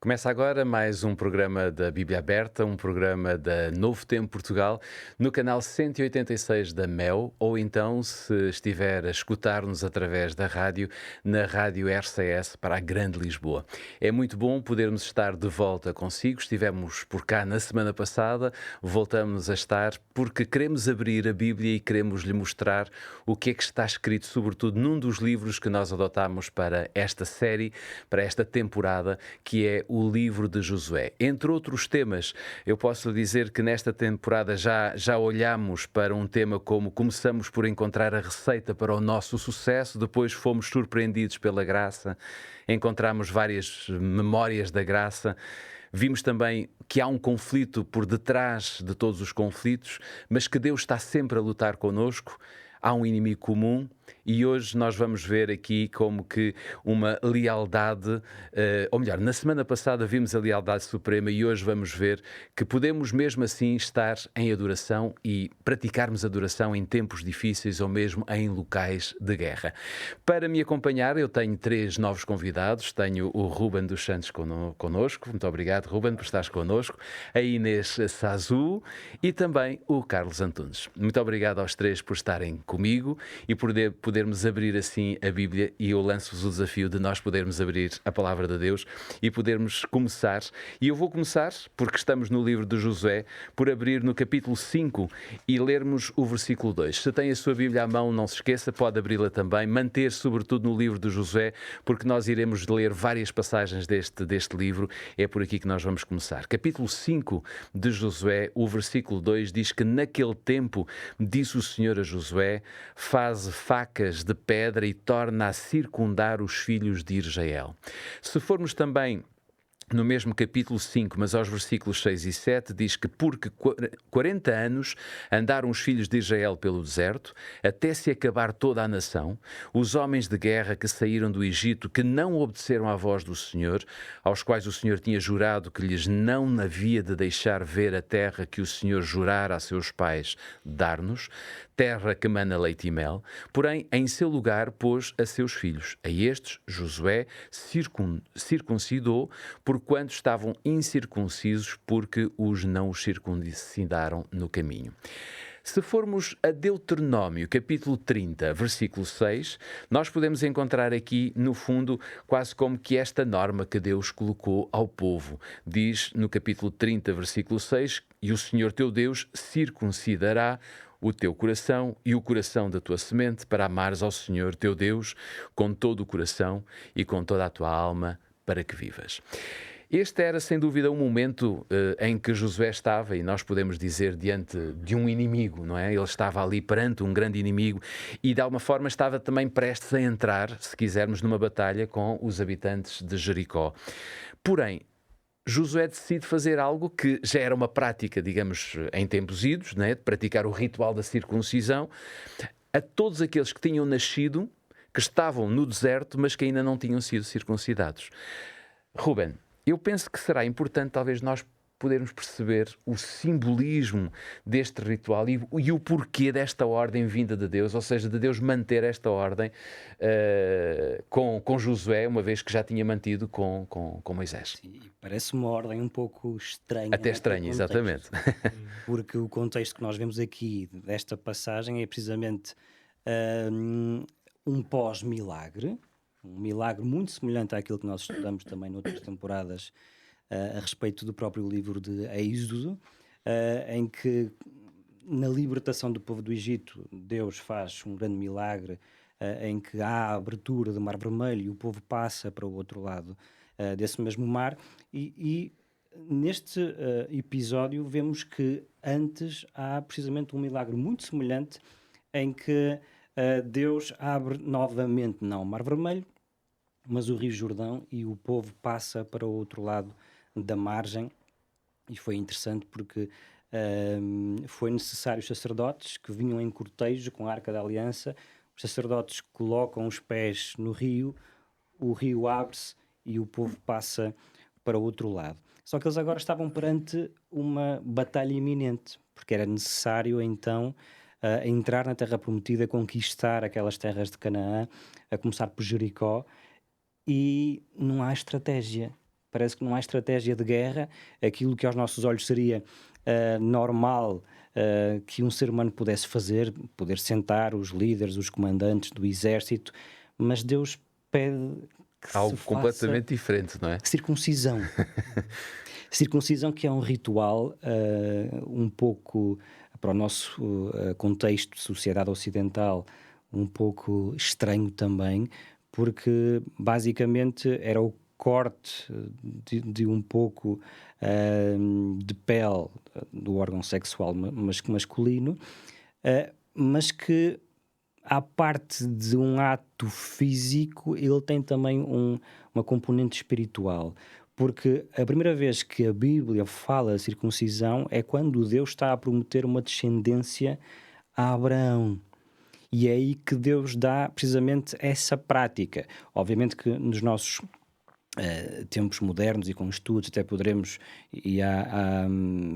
Começa agora mais um programa da Bíblia Aberta, um programa da Novo Tempo Portugal, no canal 186 da MEL, ou então, se estiver a escutar-nos através da rádio, na rádio RCS para a Grande Lisboa. É muito bom podermos estar de volta consigo. Estivemos por cá na semana passada, voltamos a estar porque queremos abrir a Bíblia e queremos lhe mostrar o que é que está escrito, sobretudo num dos livros que nós adotámos para esta série, para esta temporada, que é o livro de Josué. Entre outros temas, eu posso lhe dizer que nesta temporada já olhamos para um tema como começamos por encontrar a receita para o nosso sucesso, depois fomos surpreendidos pela graça, encontramos várias memórias da graça. Vimos também que há um conflito por detrás de todos os conflitos, mas que Deus está sempre a lutar connosco. Há um inimigo comum e hoje nós vamos ver aqui como que uma lealdade, ou melhor, na semana passada vimos a lealdade suprema e hoje vamos ver que podemos mesmo assim estar em adoração e praticarmos adoração em tempos difíceis ou mesmo em locais de guerra. Para me acompanhar eu tenho 3 novos convidados, tenho o Ruben dos Santos connosco, muito obrigado Ruben por estares connosco, a Inês Sazu e também o Carlos Antunes. Muito obrigado aos 3 por estarem comigo e por podermos abrir assim a Bíblia, e eu lanço-vos o desafio de nós podermos abrir a Palavra de Deus e podermos começar. E eu vou começar, porque estamos no livro de Josué, por abrir no capítulo 5 e lermos o versículo 2. Se tem a sua Bíblia à mão, não se esqueça, pode abri-la também, manter sobretudo no livro de Josué, porque nós iremos ler várias passagens deste livro. É por aqui que nós vamos começar. Capítulo 5 de Josué, o versículo 2 diz que naquele tempo disse o Senhor a Josué: faze facas de pedra e torna a circundar os filhos de Israel. Se formos também no mesmo capítulo 5, mas aos versículos 6 e 7, diz que porque 40 anos andaram os filhos de Israel pelo deserto, até se acabar toda a nação, os homens de guerra que saíram do Egito, que não obedeceram à voz do Senhor, aos quais o Senhor tinha jurado que lhes não havia de deixar ver a terra que o Senhor jurara a seus pais dar-nos, terra que mana leite e mel, porém em seu lugar pôs a seus filhos. A estes Josué circuncidou, porquanto estavam incircuncisos, porque os não circuncidaram no caminho. Se formos a Deuteronômio, capítulo 30, versículo 6, nós podemos encontrar aqui, no fundo, quase como que esta norma que Deus colocou ao povo. Diz no capítulo 30, versículo 6, e o Senhor teu Deus circuncidará o teu coração e o coração da tua semente, para amares ao Senhor teu Deus com todo o coração e com toda a tua alma, para que vivas. Este era, sem dúvida, um momento em que Josué estava, e nós podemos dizer, diante de um inimigo, não é? Ele estava ali perante um grande inimigo e, de alguma forma, estava também prestes a entrar, se quisermos, numa batalha com os habitantes de Jericó. Porém, Josué decide fazer algo que já era uma prática, digamos, em tempos idos, né? De praticar o ritual da circuncisão a todos aqueles que tinham nascido, que estavam no deserto, mas que ainda não tinham sido circuncidados. Ruben, eu penso que será importante talvez nós podermos perceber o simbolismo deste ritual e o porquê desta ordem vinda de Deus, ou seja, de Deus manter esta ordem com Josué, uma vez que já tinha mantido com Moisés. Sim, e parece uma ordem um pouco estranha Até naquele estranho, exatamente. contexto, porque o contexto que nós vemos aqui desta passagem é precisamente hum, um pós-milagre, um milagre muito semelhante àquilo que nós estudamos também noutras temporadas a respeito do próprio livro de Êxodo, em que na libertação do povo do Egito Deus faz um grande milagre, em que há a abertura do Mar Vermelho e o povo passa para o outro lado desse mesmo mar e neste episódio vemos que antes há precisamente um milagre muito semelhante em que Deus abre novamente não o Mar Vermelho, mas o Rio Jordão, e o povo passa para o outro lado da margem. E foi interessante porque foi necessário os sacerdotes que vinham em cortejo com a Arca da Aliança. Os sacerdotes colocam os pés no rio, o rio abre-se e o povo passa para o outro lado. Só que eles agora estavam perante uma batalha iminente, porque era necessário então entrar na Terra Prometida, conquistar aquelas terras de Canaã, a começar por Jericó, e não há estratégia parece que não há estratégia de guerra, aquilo que aos nossos olhos seria normal que um ser humano pudesse fazer, poder sentar os líderes, os comandantes do exército, mas Deus pede que se Algo faça completamente diferente, não é? circuncisão. Circuncisão que é um ritual um pouco, para o nosso contexto de sociedade ocidental, um pouco estranho também, porque basicamente era o corte de um pouco de pele do órgão sexual masculino, mas que à parte de um ato físico, ele tem também uma componente espiritual. Porque a primeira vez que a Bíblia fala de circuncisão é quando Deus está a prometer uma descendência a Abraão. E é aí que Deus dá precisamente essa prática. Obviamente que nos nossos tempos modernos e com estudos até poderemos, e há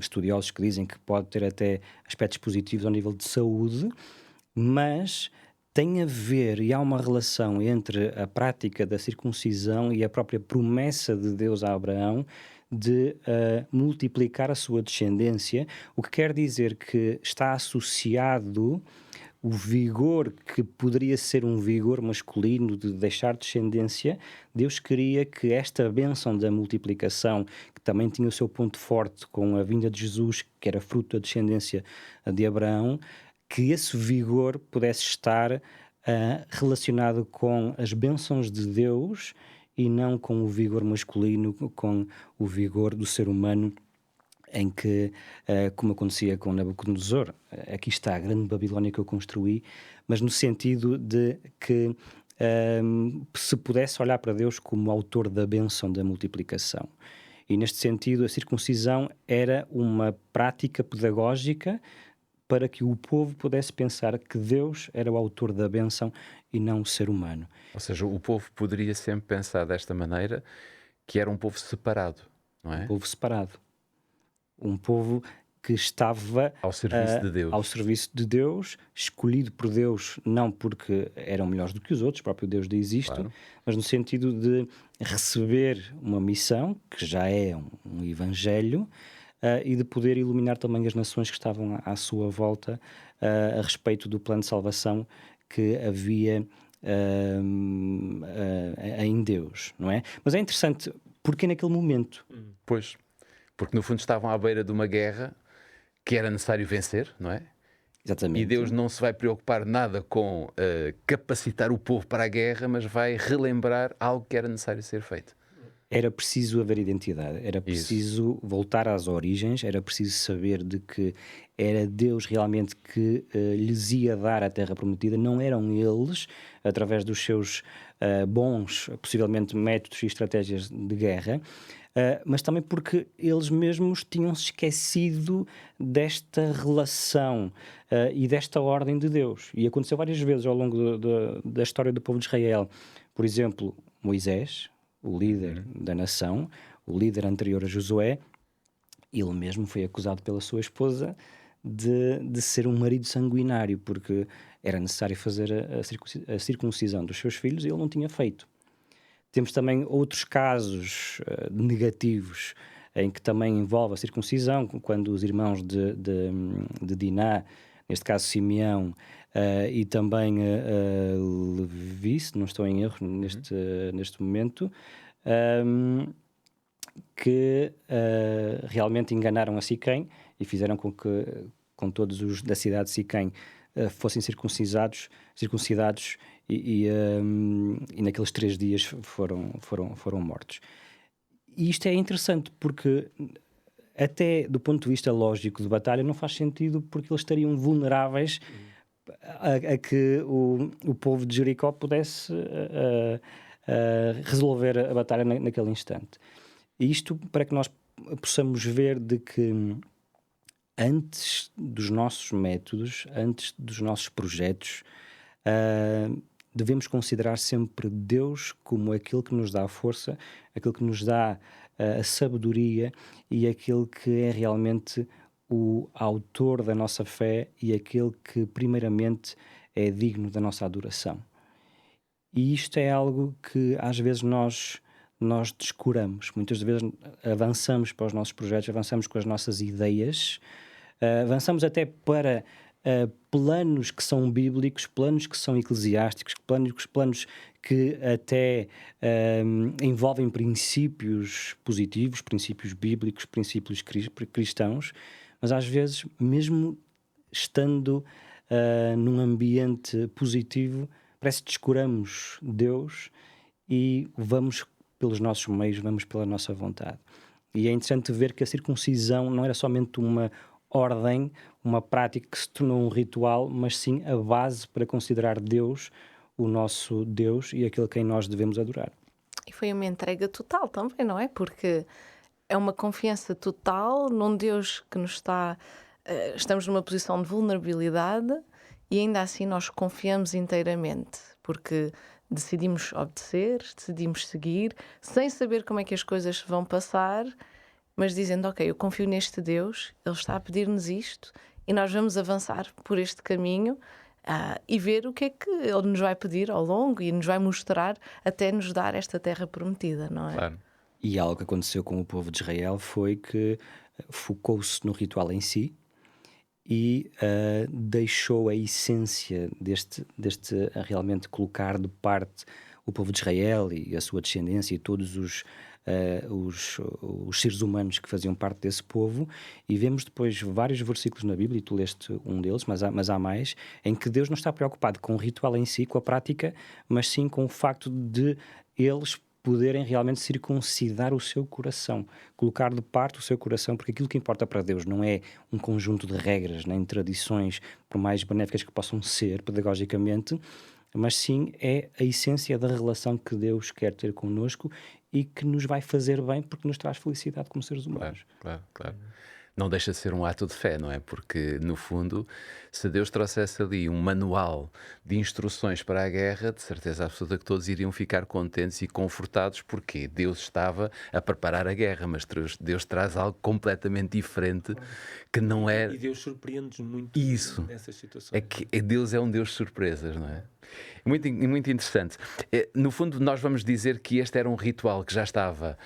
estudiosos que dizem que pode ter até aspectos positivos ao nível de saúde, mas tem a ver e há uma relação entre a prática da circuncisão e a própria promessa de Deus a Abraão de multiplicar a sua descendência, o que quer dizer que está associado o vigor que poderia ser um vigor masculino de deixar descendência. Deus queria que esta bênção da multiplicação, que também tinha o seu ponto forte com a vinda de Jesus, que era fruto da descendência de Abraão, que esse vigor pudesse estar relacionado com as bênçãos de Deus e não com o vigor masculino, com o vigor do ser humano, em que, como acontecia com Nabucodonosor, aqui está a grande Babilónia que eu construí, mas no sentido de que se pudesse olhar para Deus como autor da bênção da multiplicação. E neste sentido, a circuncisão era uma prática pedagógica para que o povo pudesse pensar que Deus era o autor da bênção e não o ser humano. Ou seja, o povo poderia sempre pensar desta maneira, que era um povo separado, não Um é? povo separado. Um povo que estava Ao serviço de Deus. ao serviço de Deus, escolhido por Deus, não porque eram melhores do que os outros, o próprio Deus diz isto, Claro. mas no sentido de receber uma missão, que já é um evangelho, e de poder iluminar também as nações que estavam à sua volta a respeito do plano de salvação que havia em Deus, não é? Mas é interessante, porque naquele momento... Pois, porque no fundo estavam à beira de uma guerra que era necessário vencer, não é? Exatamente. E Deus não se vai preocupar nada com capacitar o povo para a guerra, mas vai relembrar algo que era necessário ser feito. Era preciso haver identidade, era preciso voltar às origens, era preciso saber de que era Deus realmente que lhes ia dar a terra prometida, não eram eles, através dos seus bons, possivelmente, métodos e estratégias de guerra, mas também porque eles mesmos tinham-se esquecido desta relação e desta ordem de Deus. E aconteceu várias vezes ao longo da história do povo de Israel. Por exemplo, Moisés, o líder da nação, o líder anterior a Josué, ele mesmo foi acusado pela sua esposa de ser um marido sanguinário, porque era necessário fazer a circuncisão dos seus filhos e ele não tinha feito. Temos também outros casos negativos em que também envolve a circuncisão, quando os irmãos de Diná, neste caso Simeão, e também Levi, se não estou em erro neste momento, que realmente enganaram a Siquém e fizeram com que todos os da cidade de Siquém fossem circuncidados e naqueles 3 dias foram mortos. E isto é interessante porque até do ponto de vista lógico de batalha não faz sentido, porque eles estariam vulneráveis a que o povo de Jericó pudesse resolver a batalha naquele instante. E isto para que nós possamos ver de que antes dos nossos métodos, antes dos nossos projetos, devemos considerar sempre Deus como aquele que nos dá a força, aquele que nos dá a sabedoria e aquele que é realmente o autor da nossa fé e aquele que primeiramente é digno da nossa adoração. E isto é algo que às vezes nós nós descuramos. Muitas vezes avançamos para os nossos projetos, avançamos com as nossas ideias, avançamos até para planos que são bíblicos, planos que são eclesiásticos, planos que até envolvem princípios positivos, princípios bíblicos, princípios cristãos, mas às vezes, mesmo estando num ambiente positivo, parece que descuramos Deus e vamos pelos nossos meios, vamos pela nossa vontade. E é interessante ver que a circuncisão não era somente uma ordem, uma prática que se tornou um ritual, mas sim a base para considerar Deus o nosso Deus e aquele a quem nós devemos adorar. E foi uma entrega total também, não é? Porque é uma confiança total num Deus que nos está... estamos numa posição de vulnerabilidade e ainda assim nós confiamos inteiramente, porque decidimos obedecer, decidimos seguir, sem saber como é que as coisas vão passar, mas dizendo, ok, eu confio neste Deus, Ele está a pedir-nos isto e nós vamos avançar por este caminho e ver o que é que Ele nos vai pedir ao longo e nos vai mostrar até nos dar esta terra prometida, não é? Claro. E algo que aconteceu com o povo de Israel foi que focou-se no ritual em si e deixou a essência deste realmente colocar de parte o povo de Israel e a sua descendência e todos os seres humanos que faziam parte desse povo, e vemos depois vários versículos na Bíblia, e tu leste um deles, mas há mais, em que Deus não está preocupado com o ritual em si, com a prática, mas sim com o facto de eles poderem realmente circuncidar o seu coração, colocar de parte o seu coração, porque aquilo que importa para Deus não é um conjunto de regras, nem tradições, por mais benéficas que possam ser pedagogicamente, mas sim é a essência da relação que Deus quer ter connosco e que nos vai fazer bem porque nos traz felicidade como seres humanos. Claro. Não deixa de ser um ato de fé, não é? Porque, no fundo, se Deus trouxesse ali um manual de instruções para a guerra, de certeza absoluta que todos iriam ficar contentes e confortados, porque Deus estava a preparar a guerra, mas Deus traz algo completamente diferente que não é... E Deus surpreende-nos muito nessas situações. É que Deus é um Deus de surpresas, não é? Muito interessante. No fundo, nós vamos dizer que este era um ritual que já estava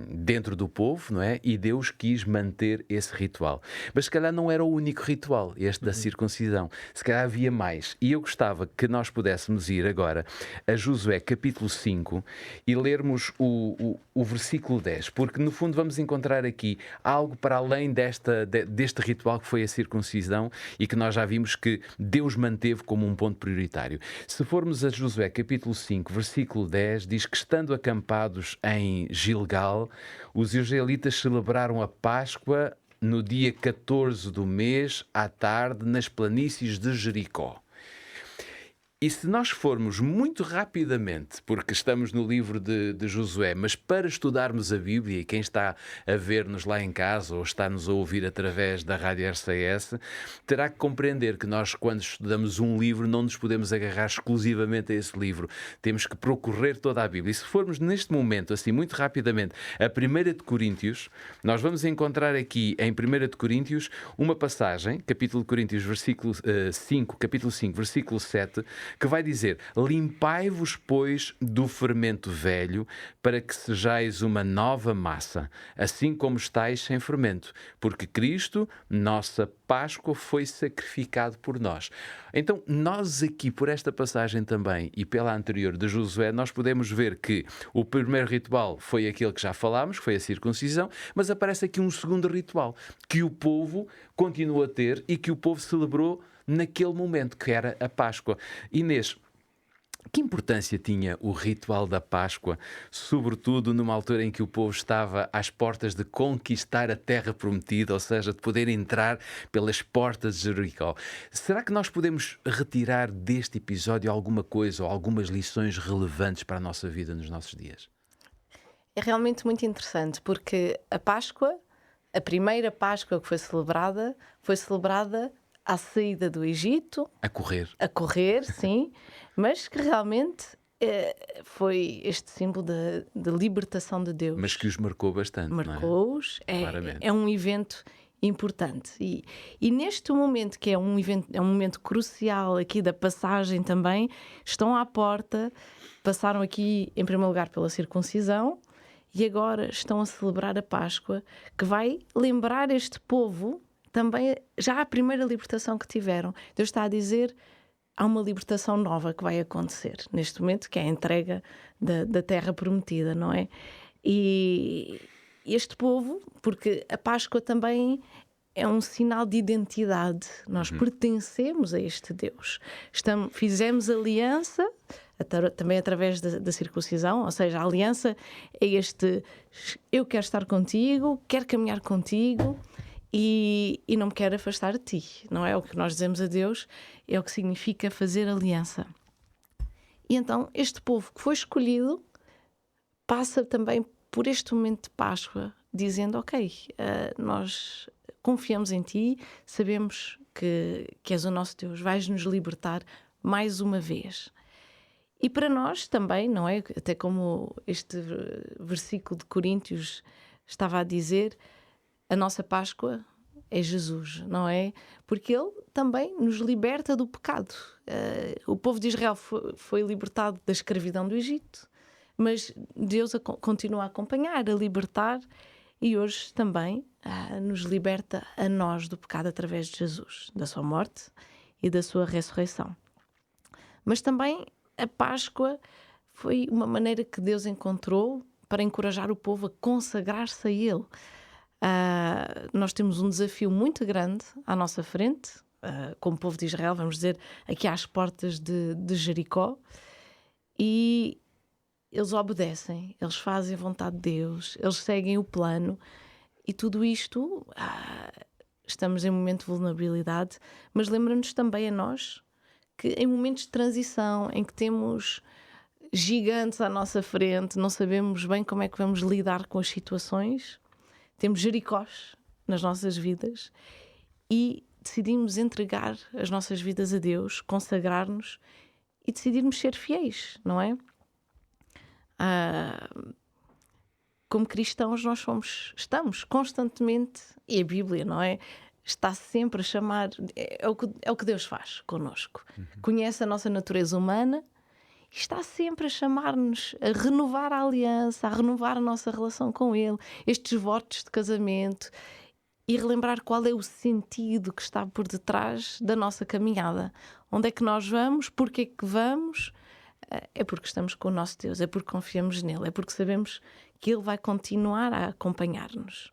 dentro do povo, não é? E Deus quis manter esse ritual. Mas se calhar não era o único ritual, este da circuncisão. Se calhar havia mais. E eu gostava que nós pudéssemos ir agora a Josué capítulo 5 e lermos o versículo 10, porque no fundo vamos encontrar aqui algo para além deste ritual que foi a circuncisão e que nós já vimos que Deus manteve como um ponto prioritário. Se formos a Josué capítulo 5, versículo 10, diz que estando acampados em Gilgal, os israelitas celebraram a Páscoa no dia 14 do mês, à tarde, nas planícies de Jericó. E se nós formos muito rapidamente, porque estamos no livro de Josué, mas para estudarmos a Bíblia, e quem está a ver-nos lá em casa ou está-nos a ouvir através da Rádio RCS, terá que compreender que nós, quando estudamos um livro, não nos podemos agarrar exclusivamente a esse livro. Temos que percorrer toda a Bíblia. E se formos neste momento, assim, muito rapidamente, a 1 de Coríntios, nós vamos encontrar aqui em 1 de Coríntios uma passagem, capítulo de Coríntios, capítulo 5, versículo 7, que vai dizer: limpai-vos, pois, do fermento velho, para que sejais uma nova massa, assim como estáis sem fermento, porque Cristo, nossa Páscoa, foi sacrificado por nós. Então, nós aqui, por esta passagem também, e pela anterior de Josué, nós podemos ver que o primeiro ritual foi aquele que já falámos, que foi a circuncisão, mas aparece aqui um segundo ritual, que o povo continua a ter e que o povo celebrou naquele momento, que era a Páscoa. Inês, que importância tinha o ritual da Páscoa, sobretudo numa altura em que o povo estava às portas de conquistar a terra prometida, ou seja, de poder entrar pelas portas de Jericó? Será que nós podemos retirar deste episódio alguma coisa ou algumas lições relevantes para a nossa vida nos nossos dias? É realmente muito interessante, porque a Páscoa, a primeira Páscoa que foi celebrada à saída do Egito. A correr, sim, mas que realmente foi este símbolo de libertação de Deus. Mas que os marcou bastante, Marcou-os, não é? É um evento importante. E neste momento, que é um momento crucial aqui da passagem também, estão à porta passaram aqui, em primeiro lugar, pela circuncisão e agora estão a celebrar a Páscoa, que vai lembrar este povo também já a primeira libertação que tiveram. Deus está a dizer, há uma libertação nova que vai acontecer neste momento, que é a entrega da terra prometida, não é? E este povo, porque a Páscoa também é um sinal de identidade. Nós pertencemos a este Deus. Fizemos aliança, também através da circuncisão, ou seja, a aliança é este: eu quero estar contigo, quero caminhar contigo e não me quero afastar de ti. Não é o que nós dizemos a Deus, é o que significa fazer aliança. E então este povo que foi escolhido passa também por este momento de Páscoa, dizendo: ok, nós confiamos em ti, sabemos que és o nosso Deus, vais-nos libertar mais uma vez. E para nós também, não é? Até como este versículo de Coríntios estava a dizer, a nossa Páscoa é Jesus, não é? Porque Ele também nos liberta do pecado. O povo de Israel foi libertado da escravidão do Egito, mas Deus continua a acompanhar, a libertar, e hoje também nos liberta a nós do pecado através de Jesus, da sua morte e da sua ressurreição. Mas também a Páscoa foi uma maneira que Deus encontrou para encorajar o povo a consagrar-se a Ele. Nós temos um desafio muito grande à nossa frente, como povo de Israel, vamos dizer, aqui às portas de Jericó, e eles obedecem, eles fazem a vontade de Deus, eles seguem o plano, e tudo isto, estamos em um momento de vulnerabilidade, mas lembra-nos também a nós que em momentos de transição, em que temos gigantes à nossa frente, não sabemos bem como é que vamos lidar com as situações, temos Jericós nas nossas vidas e decidimos entregar as nossas vidas a Deus, consagrar-nos e decidirmos ser fiéis, não é? Como cristãos nós estamos constantemente, e a Bíblia, não é? Está sempre a chamar, é o que Deus faz connosco. Conhece a nossa natureza humana e está sempre a chamar-nos a renovar a aliança, a renovar a nossa relação com Ele, estes votos de casamento, e relembrar qual é o sentido que está por detrás da nossa caminhada. Onde é que nós vamos? Porquê é que vamos? É porque estamos com o nosso Deus, é porque confiamos nele, é porque sabemos que Ele vai continuar a acompanhar-nos.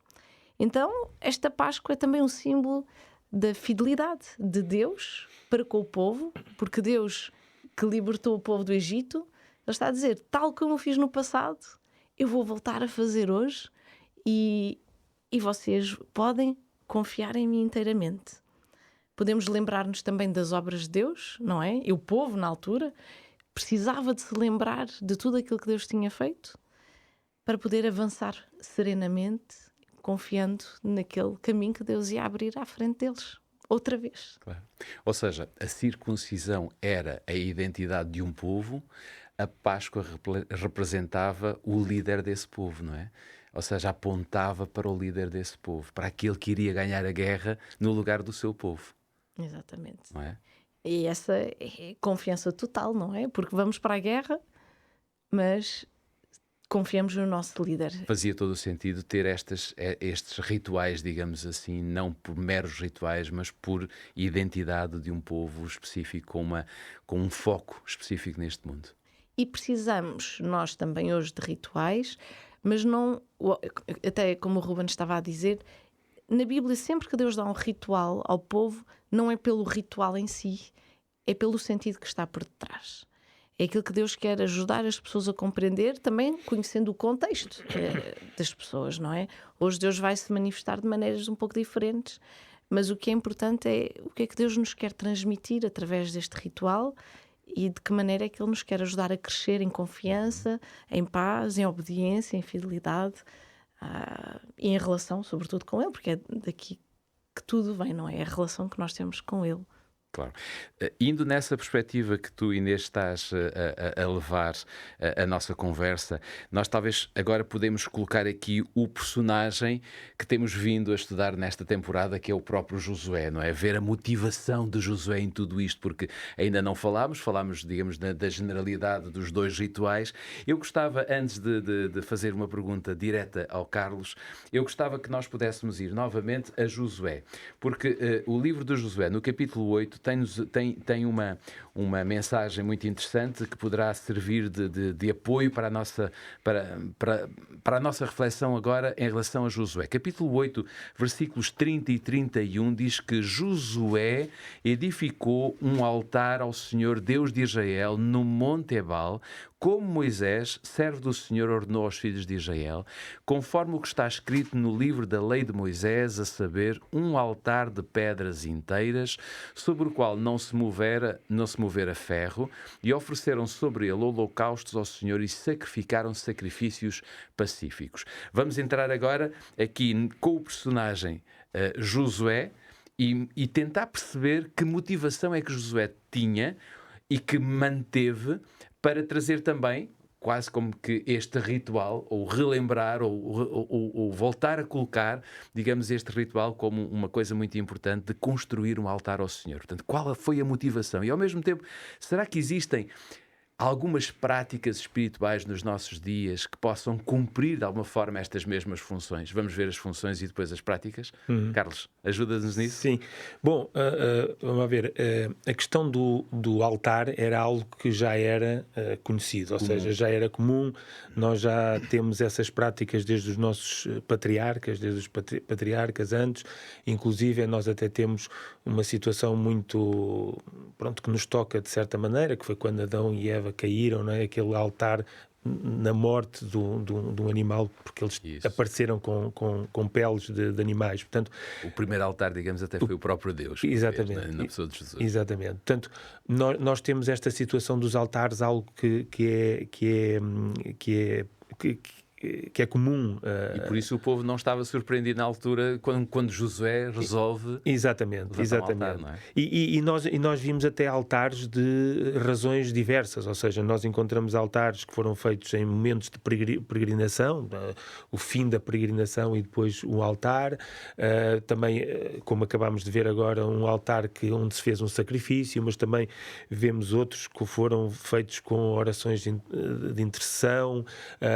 Então, esta Páscoa é também um símbolo da fidelidade de Deus para com o povo, porque Deus que libertou o povo do Egito, Ele está a dizer, tal como eu fiz no passado, eu vou voltar a fazer hoje e vocês podem confiar em mim inteiramente. Podemos lembrar-nos também das obras de Deus, não é? E o povo, na altura, precisava de se lembrar de tudo aquilo que Deus tinha feito para poder avançar serenamente, confiando naquele caminho que Deus ia abrir à frente deles, outra vez. Claro. Ou seja, a circuncisão era a identidade de um povo, a Páscoa representava o líder desse povo, não é? Ou seja, apontava para o líder desse povo, para aquele que iria ganhar a guerra no lugar do seu povo. Exatamente. Não é? E essa é confiança total, não é? Porque vamos para a guerra, mas confiamos no nosso líder. Fazia todo o sentido ter estes rituais, digamos assim, não por meros rituais, mas por identidade de um povo específico, com um foco específico neste mundo. E precisamos, nós também hoje, de rituais, mas não, até como o Ruben estava a dizer, na Bíblia sempre que Deus dá um ritual ao povo, não é pelo ritual em si, é pelo sentido que está por detrás. É aquilo que Deus quer ajudar as pessoas a compreender, também conhecendo o contexto das pessoas, não é? Hoje Deus vai se manifestar de maneiras um pouco diferentes, mas o que é importante é o que é que Deus nos quer transmitir através deste ritual e de que maneira é que Ele nos quer ajudar a crescer em confiança, em paz, em obediência, em fidelidade e em relação, sobretudo, com Ele, porque é daqui que tudo vem, não é? É a relação que nós temos com Ele. Claro. Indo nessa perspectiva que tu, Inês, estás a levar a nossa conversa, nós talvez agora podemos colocar aqui o personagem que temos vindo a estudar nesta temporada, que é o próprio Josué, não é? Ver a motivação de Josué em tudo isto, porque ainda não falámos, digamos, da generalidade dos 2 rituais. Eu gostava, antes de fazer uma pergunta direta ao Carlos, eu gostava que nós pudéssemos ir novamente a Josué, porque o livro de Josué, no capítulo 8, tem uma mensagem muito interessante que poderá servir de apoio para a nossa reflexão agora em relação a Josué. Capítulo 8, versículos 30 e 31 diz que Josué edificou um altar ao Senhor Deus de Israel no Monte Ebal, como Moisés, servo do Senhor, ordenou aos filhos de Israel, conforme o que está escrito no livro da lei de Moisés, a saber, um altar de pedras inteiras, sobre o qual não se movera ferro, e ofereceram sobre ele holocaustos ao Senhor e sacrificaram sacrifícios pacíficos. Vamos entrar agora aqui com o personagem Josué e tentar perceber que motivação é que Josué tinha e que manteve para trazer também, quase como que este ritual, ou relembrar, ou voltar a colocar, digamos, este ritual como uma coisa muito importante de construir um altar ao Senhor. Portanto, qual foi a motivação? E, ao mesmo tempo, será que existem algumas práticas espirituais nos nossos dias que possam cumprir de alguma forma estas mesmas funções? Vamos ver as funções e depois as práticas. Carlos, ajuda-nos nisso? Sim. Bom, vamos ver. A questão do altar era algo que já era conhecido, ou seja, já era comum. Nós já temos essas práticas desde os nossos patriarcas, desde os patriarcas antes. Inclusive, nós até temos uma situação muito, que nos toca de certa maneira, que foi quando Adão e Eva caíram, não é? Aquele altar na morte de um animal, porque eles apareceram com peles de animais. Portanto, o primeiro altar, digamos, até foi o próprio Deus. Exatamente. Fez, na pessoa de Jesus. Exatamente. Portanto, nós temos esta situação dos altares, algo que é comum. E por isso o povo não estava surpreendido na altura quando Josué resolve exatamente. Um altar, não é? E nós vimos até altares de razões diversas, ou seja, nós encontramos altares que foram feitos em momentos de peregrinação, o fim da peregrinação e depois o altar, também, como acabámos de ver agora, um altar onde se fez um sacrifício, mas também vemos outros que foram feitos com orações de intercessão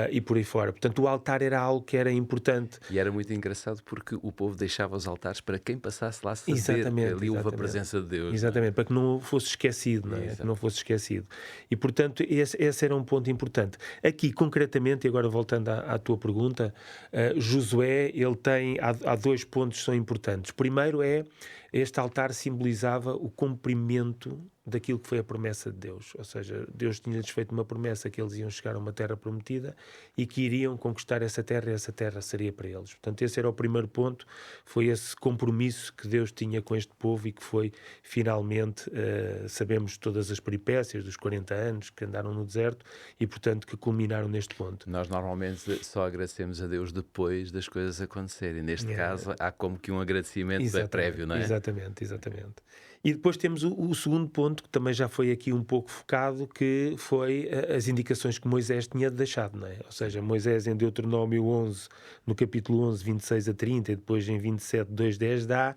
e por aí fora. Portanto, o altar era algo que era importante. E era muito engraçado porque o povo deixava os altares para quem passasse lá saber que ali houve a presença de Deus. Exatamente, para que não fosse esquecido, não é? Que não fosse esquecido. E, portanto, esse era um ponto importante. Aqui, concretamente, e agora voltando à tua pergunta, Josué, há 2 pontos que são importantes. Primeiro este altar simbolizava o cumprimento daquilo que foi a promessa de Deus. Ou seja, Deus tinha-lhes feito uma promessa que eles iam chegar a uma terra prometida e que iriam conquistar essa terra e essa terra seria para eles. Portanto, esse era o primeiro ponto, foi esse compromisso que Deus tinha com este povo e que foi, finalmente, sabemos todas as peripécias dos 40 anos que andaram no deserto e, portanto, que culminaram neste ponto. Nós normalmente só agradecemos a Deus depois das coisas acontecerem. Neste caso, há como que um agradecimento prévio, não é? Exatamente. E depois temos o segundo ponto, que também já foi aqui um pouco focado, que foi as indicações que Moisés tinha deixado, não é? Ou seja, Moisés em Deuteronômio 11, no capítulo 11, 26 a 30, e depois em 27, 2, 10, dá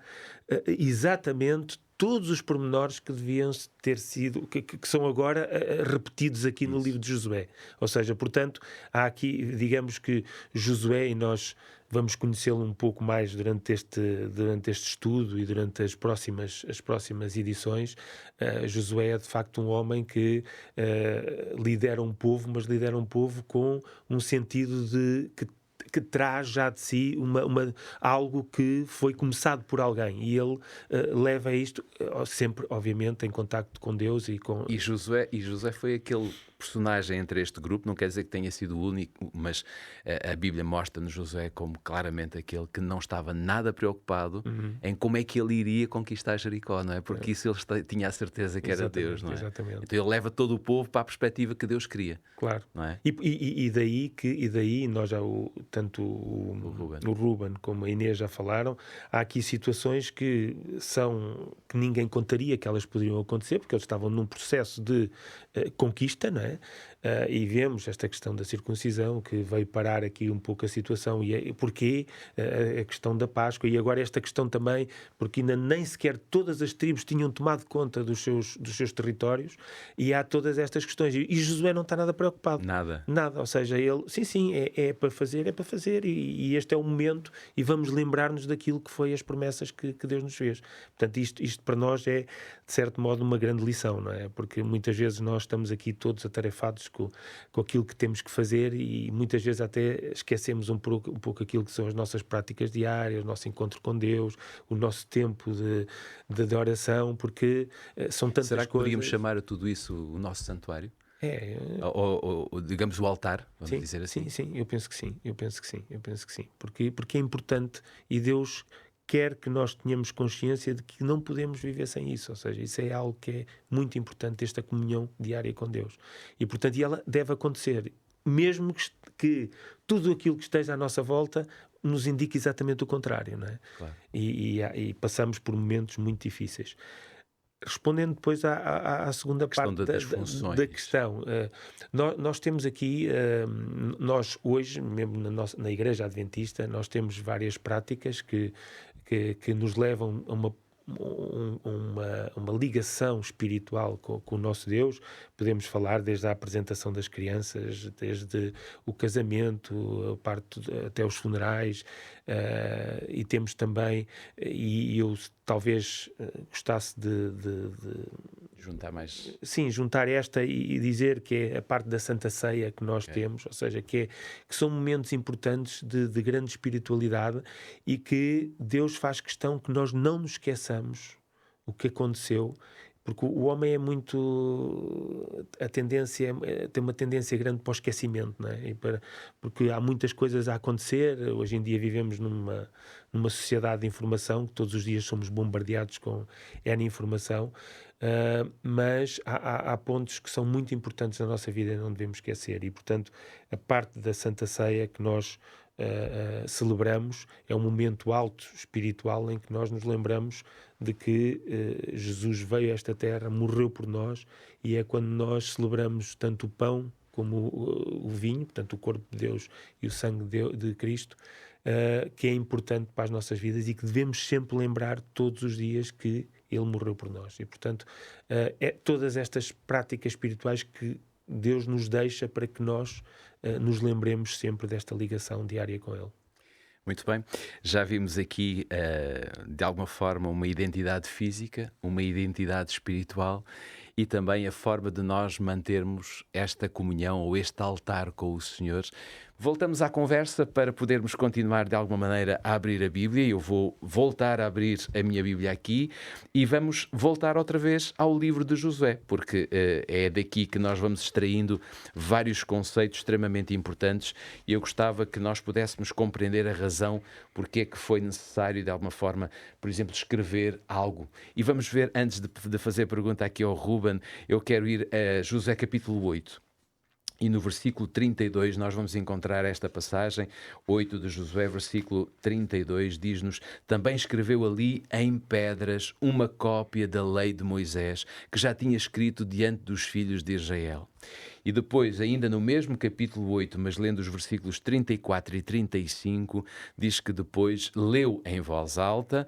exatamente todos os pormenores que deviam ter sido, que são agora repetidos aqui no livro de Josué. Ou seja, portanto, há aqui, digamos que Josué, e nós vamos conhecê-lo um pouco mais durante este estudo e durante as próximas edições. Josué é de facto um homem que lidera um povo, mas lidera um povo com um sentido que traz já de si algo que foi começado por alguém, e ele leva isto sempre, obviamente, em contacto com Deus e Josué foi aquele personagem entre este grupo, não quer dizer que tenha sido o único, mas a Bíblia mostra-nos Josué como claramente aquele que não estava nada preocupado em como é que ele iria conquistar Jericó, não é? Porque isso ele tinha a certeza que era Deus, não é? Exatamente. Então ele leva todo o povo para a perspectiva que Deus queria. Claro. Não é? E daí nós já, tanto o Ruben como a Inês já falaram, há aqui situações que ninguém contaria que elas poderiam acontecer, porque eles estavam num processo de conquista, não é? E vemos esta questão da circuncisão que veio parar aqui um pouco a situação, e porquê a questão da Páscoa, e agora esta questão também, porque ainda nem sequer todas as tribos tinham tomado conta dos seus territórios, e há todas estas questões, e Josué não está nada preocupado. Nada, ou seja, ele, sim, é para fazer, e este é o momento, e vamos lembrar-nos daquilo que foi as promessas que Deus nos fez. Portanto, isto para nós é, de certo modo, uma grande lição, não é? Porque muitas vezes nós estamos aqui todos atarefados com aquilo que temos que fazer, e muitas vezes até esquecemos um pouco aquilo que são as nossas práticas diárias, o nosso encontro com Deus, o nosso tempo de oração, porque são tantas coisas. Será que poderíamos chamar a tudo isso o nosso santuário? Ou digamos o altar, vamos dizer assim? Sim, eu penso que sim. Porque é importante, e Deus quer que nós tenhamos consciência de que não podemos viver sem isso. Ou seja, isso é algo que é muito importante, esta comunhão diária com Deus. E, portanto, ela deve acontecer, mesmo que tudo aquilo que esteja à nossa volta nos indique exatamente o contrário, não é? Claro. E passamos por momentos muito difíceis. Respondendo depois à segunda parte da questão, nós temos aqui, nós hoje, mesmo na Igreja Adventista, nós temos várias práticas que nos levam a uma ligação espiritual com o nosso Deus. Podemos falar desde a apresentação das crianças, desde o casamento, a parte até os funerais, e temos também, e eu talvez gostasse de juntar mais. Sim, juntar esta e dizer que é a parte da Santa Ceia que nós temos, ou seja, que são momentos importantes de grande espiritualidade, e que Deus faz questão que nós não nos esqueçamos o que aconteceu, porque o homem é muito... tem uma tendência grande para o esquecimento, não é? Porque há muitas coisas a acontecer. Hoje em dia vivemos numa sociedade de informação, que todos os dias somos bombardeados com N informação, mas há pontos que são muito importantes na nossa vida e não devemos esquecer. E, portanto, a parte da Santa Ceia que nós celebramos é um momento alto espiritual em que nós nos lembramos de que Jesus veio a esta terra, morreu por nós, e é quando nós celebramos tanto o pão como o vinho, portanto o corpo de Deus e o sangue de Cristo, que é importante para as nossas vidas e que devemos sempre lembrar todos os dias que Ele morreu por nós. E, portanto, todas estas práticas espirituais que Deus nos deixa para que nós nos lembremos sempre desta ligação diária com Ele. Muito bem, já vimos aqui, de alguma forma, uma identidade física, uma identidade espiritual, e também a forma de nós mantermos esta comunhão ou este altar com o Senhor. Voltamos à conversa para podermos continuar de alguma maneira a abrir a Bíblia. Eu vou voltar a abrir a minha Bíblia aqui e vamos voltar outra vez ao livro de Josué, porque é daqui que nós vamos extraindo vários conceitos extremamente importantes, e eu gostava que nós pudéssemos compreender a razão porque é que foi necessário, de alguma forma, por exemplo, escrever algo. E vamos ver, antes de fazer a pergunta aqui ao Ruben, eu quero ir a Josué capítulo 8. E no versículo 32 nós vamos encontrar esta passagem, 8 de Josué, versículo 32, diz-nos: também escreveu ali em pedras uma cópia da lei de Moisés, que já tinha escrito diante dos filhos de Israel. E depois, ainda no mesmo capítulo 8, mas lendo os versículos 34 e 35, diz que depois leu em voz alta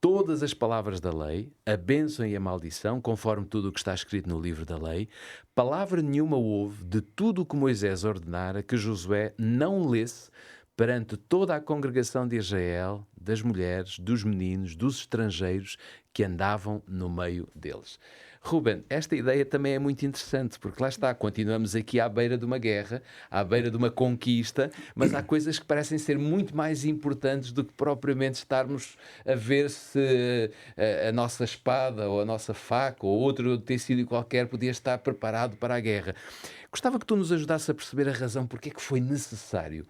todas as palavras da lei, a bênção e a maldição, conforme tudo o que está escrito no livro da lei. Palavra nenhuma houve de tudo o que Moisés ordenara que Josué não lesse, perante toda a congregação de Israel, das mulheres, dos meninos, dos estrangeiros que andavam no meio deles. Ruben, esta ideia também é muito interessante, porque lá está, continuamos aqui à beira de uma guerra, à beira de uma conquista, mas há coisas que parecem ser muito mais importantes do que propriamente estarmos a ver se a nossa espada ou a nossa faca ou outro utensílio qualquer podia estar preparado para a guerra. Gostava que tu nos ajudasses a perceber a razão porque é que foi necessário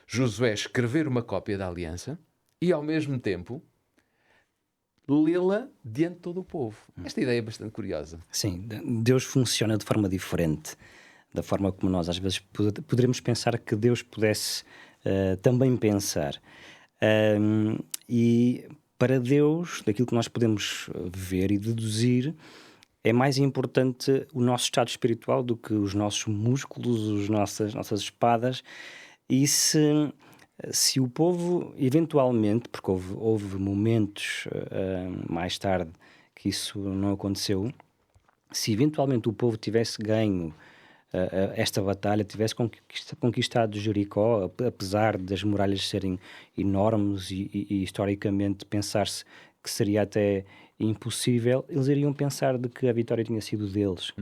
Josué escrever uma cópia da aliança e, ao mesmo tempo, lê-la diante de todo o povo. Esta ideia é bastante curiosa. Sim, Deus funciona de forma diferente da forma como nós às vezes poderemos pensar que Deus pudesse também pensar. E para Deus, daquilo que nós podemos ver e deduzir, é mais importante o nosso estado espiritual do que os nossos músculos, nossas espadas. E se o povo, eventualmente, porque houve momentos mais tarde que isso não aconteceu, se eventualmente o povo tivesse ganho esta batalha, tivesse conquistado Jericó, apesar das muralhas serem enormes e historicamente pensar-se que seria até impossível, eles iriam pensar de que a vitória tinha sido deles.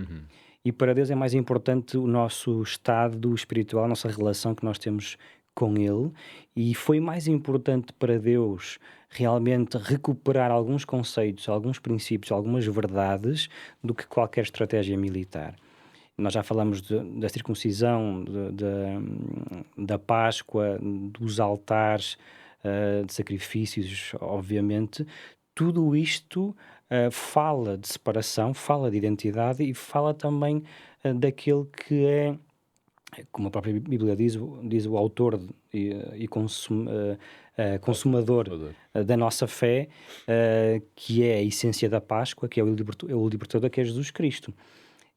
E para Deus é mais importante o nosso estado espiritual, a nossa relação que nós temos com Ele, e foi mais importante para Deus realmente recuperar alguns conceitos, alguns princípios, algumas verdades, do que qualquer estratégia militar. Nós já falamos da circuncisão, da Páscoa, dos altares, de sacrifícios, obviamente. Tudo isto fala de separação, fala de identidade e fala também daquele que é, como a própria Bíblia diz o autor e consumador da nossa fé, que é a essência da Páscoa, que é o libertador, que é Jesus Cristo.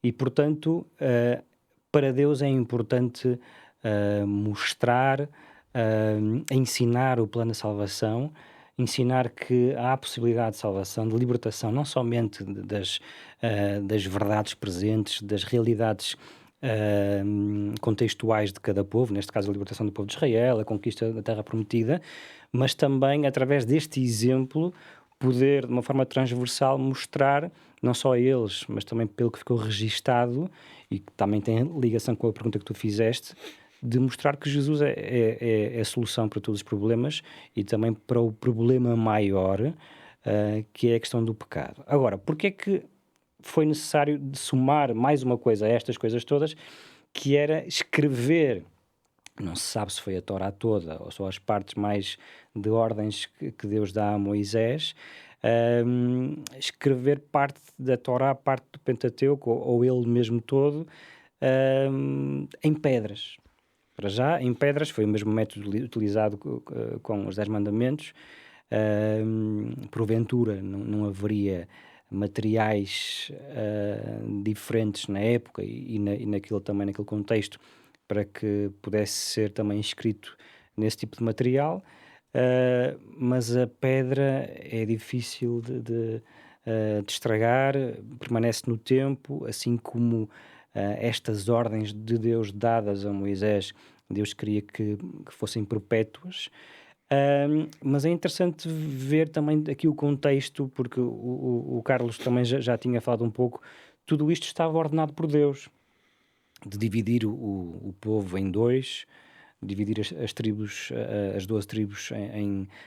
E, portanto, para Deus é importante mostrar, ensinar o plano de salvação, ensinar que há a possibilidade de salvação, de libertação, não somente das verdades presentes, das realidades contextuais de cada povo, neste caso a libertação do povo de Israel, a conquista da Terra Prometida, mas também, através deste exemplo, poder, de uma forma transversal, mostrar, não só a eles, mas também pelo que ficou registado, e que também tem ligação com a pergunta que tu fizeste, de mostrar que Jesus é a solução para todos os problemas e também para o problema maior, que é a questão do pecado. Agora, porque é que foi necessário de somar mais uma coisa a estas coisas todas, que era escrever, não se sabe se foi a Torá toda ou só as partes mais de ordens que Deus dá a Moisés, escrever parte da Torá, parte do Pentateuco, ou ele mesmo todo, em pedras. Para já, em pedras, foi o mesmo método utilizado com os 10 mandamentos. Porventura, não haveria materiais diferentes na época e naquele contexto para que pudesse ser também escrito nesse tipo de material, mas a pedra é difícil de estragar, permanece no tempo, assim como estas ordens de Deus dadas a Moisés, Deus queria que fossem perpétuas. Mas é interessante ver também aqui o contexto, porque o Carlos também já tinha falado um pouco, tudo isto estava ordenado por Deus, de dividir o povo em dois, dividir as tribos, as 12 tribos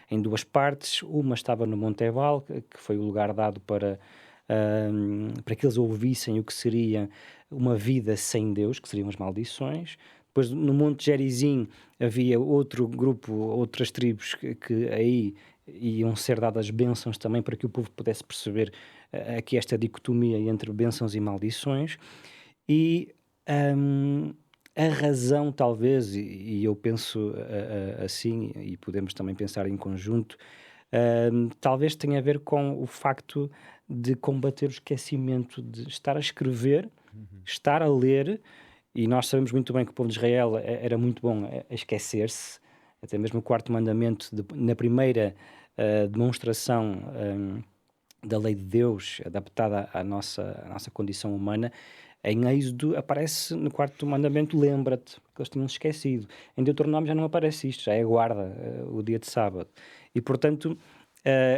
em duas partes. Uma estava no Monte Ebal, que foi o lugar dado para que eles ouvissem o que seria uma vida sem Deus, que seriam as maldições. Depois, no Monte Gerizim, havia outro grupo, outras tribos que aí iam ser dadas bênçãos também, para que o povo pudesse perceber aqui esta dicotomia entre bênçãos e maldições. E a razão, talvez, e eu penso assim, e podemos também pensar em conjunto, talvez tenha a ver com o facto de combater o esquecimento, de estar a escrever, estar a ler. E nós sabemos muito bem que o povo de Israel era muito bom a esquecer-se. Até mesmo o quarto mandamento, na primeira demonstração da lei de Deus, adaptada à nossa condição humana, Em Êxodo aparece no quarto mandamento, lembra-te, porque eles tinham esquecido. Em Deuteronômio já não aparece isto, já é guarda, o dia de sábado. E, portanto,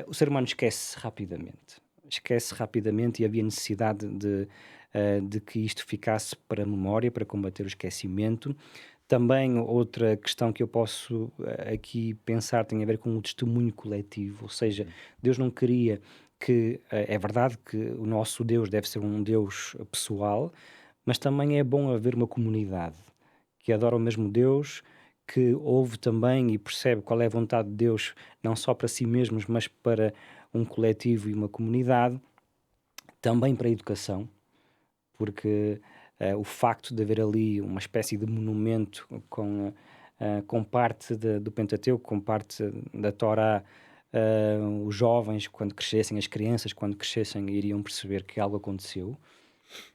o ser humano esquece rapidamente. Esquece rapidamente e havia necessidade de que isto ficasse para a memória, para combater o esquecimento. Também outra questão que eu posso aqui pensar tem a ver com o testemunho coletivo, ou seja, Deus não queria que, é verdade que o nosso Deus deve ser um Deus pessoal, mas também é bom haver uma comunidade que adora o mesmo Deus, que ouve também e percebe qual é a vontade de Deus, não só para si mesmos, mas para um coletivo e uma comunidade, também para a educação, porque o facto de haver ali uma espécie de monumento com parte do Pentateuco, com parte da Torá, os jovens, quando crescessem, as crianças, quando crescessem, iriam perceber que algo aconteceu